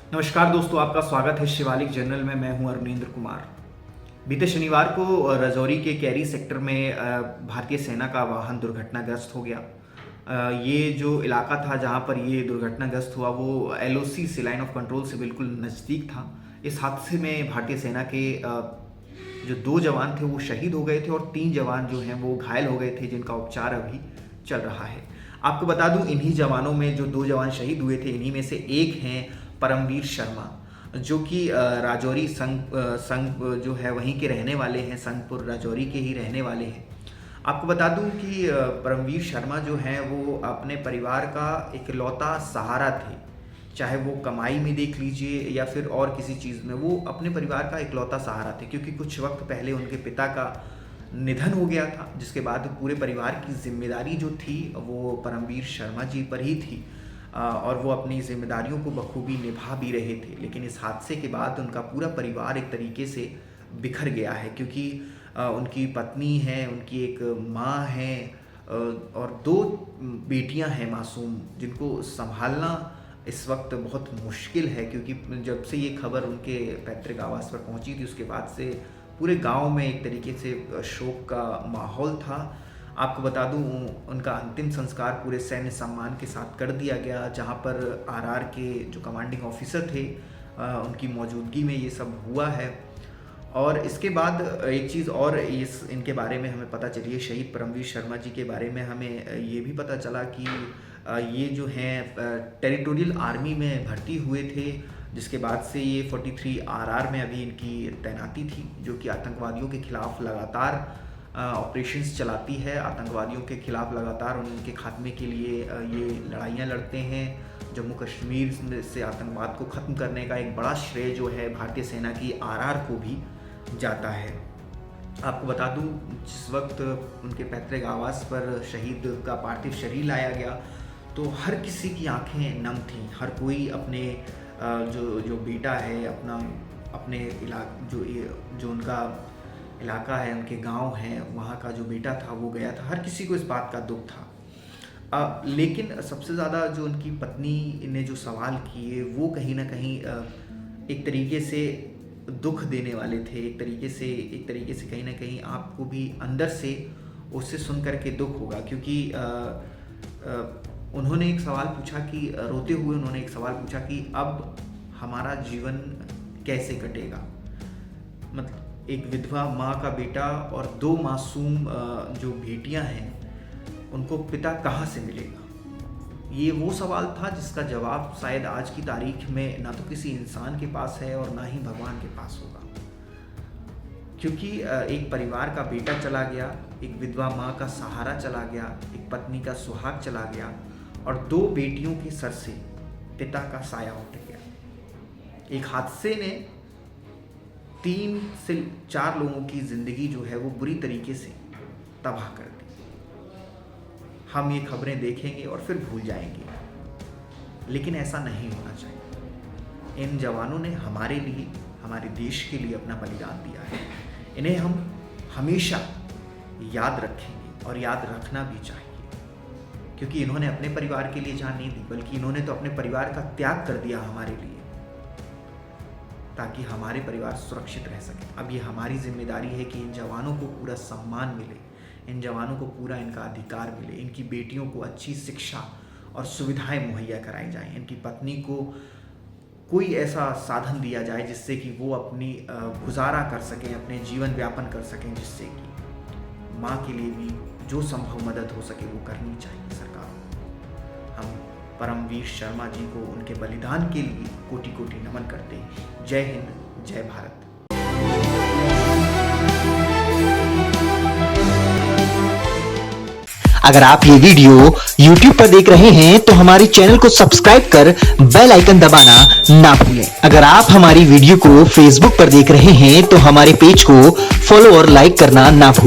नमस्कार दोस्तों, आपका स्वागत है शिवालिक जर्नल में। मैं हूं अरुणेंद्र कुमार। बीते शनिवार को राजौरी के कैरी सेक्टर में भारतीय सेना का वाहन दुर्घटनाग्रस्त हो गया। ये जो इलाका था जहां पर ये दुर्घटनाग्रस्त हुआ वो एलओसी से, लाइन ऑफ कंट्रोल से बिल्कुल नज़दीक था। इस हादसे में भारतीय सेना के जो 2 जवान थे वो शहीद हो गए थे और 3 जवान जो हैं वो घायल हो गए थे, जिनका उपचार अभी चल रहा है। आपको बता दूं, इन्हीं जवानों में जो 2 जवान शहीद हुए थे, इन्हीं में से एक हैं परमवीर शर्मा, जो कि राजौरी संघ जो है वहीं के रहने वाले हैं, संघपुर राजौरी के ही रहने वाले हैं। आपको बता दूं कि परमवीर शर्मा जो हैं वो अपने परिवार का इकलौता सहारा थे। चाहे वो कमाई में देख लीजिए या फिर और किसी चीज़ में, वो अपने परिवार का इकलौता सहारा थे, क्योंकि कुछ वक्त पहले उनके पिता का निधन हो गया था, जिसके बाद पूरे परिवार की जिम्मेदारी जो थी वो परमवीर शर्मा जी पर ही थी और वो अपनी जिम्मेदारियों को बखूबी निभा भी रहे थे। लेकिन इस हादसे के बाद उनका पूरा परिवार एक तरीके से बिखर गया है, क्योंकि उनकी पत्नी है, उनकी एक माँ है और 2 बेटियां हैं मासूम, जिनको संभालना इस वक्त बहुत मुश्किल है। क्योंकि जब से ये खबर उनके पैतृक आवास पर पहुंची थी, उसके बाद से पूरे गांव में एक तरीके से शोक का माहौल था। आपको बता दूं, उनका अंतिम संस्कार पूरे सैन्य सम्मान के साथ कर दिया गया, जहां पर आरआर के जो कमांडिंग ऑफिसर थे उनकी मौजूदगी में ये सब हुआ है। और इसके बाद एक चीज़ और इनके बारे में हमें पता चली है, शहीद परमवीर शर्मा जी के बारे में हमें ये भी पता चला कि ये जो हैं टेरिटोरियल आर्मी में भर्ती हुए थे, जिसके बाद से ये 43 आरआर में अभी इनकी तैनाती थी, जो कि आतंकवादियों के खिलाफ लगातार ऑपरेशंस चलाती है। आतंकवादियों के खिलाफ लगातार उनके खात्मे के लिए ये लड़ाइयाँ लड़ते हैं। जम्मू कश्मीर से आतंकवाद को ख़त्म करने का एक बड़ा श्रेय जो है भारतीय सेना की आरआर को भी जाता है। आपको बता दूं, जिस वक्त उनके पैतृक आवास पर शहीद का पार्थिव शरीर लाया गया तो हर किसी की आंखें नम थीं। हर कोई अपने जो बेटा है, अपने जो उनका इलाका है, उनके गांव हैं, वहाँ का जो बेटा था वो गया था। हर किसी को इस बात का दुख था। लेकिन सबसे ज़्यादा जो उनकी पत्नी ने जो सवाल किए वो कहीं ना कहीं एक तरीके से दुख देने वाले थे। एक तरीके से कहीं ना कहीं आपको भी अंदर से उससे सुन कर के दुख होगा, क्योंकि उन्होंने एक सवाल पूछा कि रोते हुए उन्होंने एक सवाल पूछा कि अब हमारा जीवन कैसे कटेगा। मतलब एक विधवा माँ का बेटा और 2 मासूम जो बेटियां हैं, उनको पिता कहाँ से मिलेगा। ये वो सवाल था जिसका जवाब शायद आज की तारीख में ना तो किसी इंसान के पास है और ना ही भगवान के पास होगा। क्योंकि एक परिवार का बेटा चला गया, एक विधवा माँ का सहारा चला गया, एक पत्नी का सुहाग चला गया और 2 बेटियों के सर से पिता का साया उठ गया। एक हादसे ने 3 से 4 लोगों की ज़िंदगी जो है वो बुरी तरीके से तबाह कर दी। हम ये खबरें देखेंगे और फिर भूल जाएंगे, लेकिन ऐसा नहीं होना चाहिए। इन जवानों ने हमारे लिए, हमारे देश के लिए अपना बलिदान दिया है। इन्हें हम हमेशा याद रखेंगे और याद रखना भी चाहिए, क्योंकि इन्होंने अपने परिवार के लिए जान नहीं दी, बल्कि इन्होंने तो अपने परिवार का त्याग कर दिया हमारे लिए, ताकि हमारे परिवार सुरक्षित रह सके। अब ये हमारी जिम्मेदारी है कि इन जवानों को पूरा सम्मान मिले, इन जवानों को पूरा इनका अधिकार मिले, इनकी बेटियों को अच्छी शिक्षा और सुविधाएं मुहैया कराई जाएं, इनकी पत्नी को कोई ऐसा साधन दिया जाए जिससे कि वो अपनी गुजारा कर सकें, अपने जीवन व्यापन कर सकें, जिससे कि माँ के लिए भी जो संभव मदद हो सके वो करनी चाहिए सरकार को। हम परमवीर शर्मा जी को उनके बलिदान के लिए कोटि कोटि नमन करते हैं। जय हिंद, जय भारत। अगर आप ये वीडियो YouTube पर देख रहे हैं तो हमारे चैनल को सब्सक्राइब कर बेल आइकन दबाना ना भूलें। अगर आप हमारी वीडियो को Facebook पर देख रहे हैं तो हमारे पेज को फॉलो और लाइक करना ना भूलें।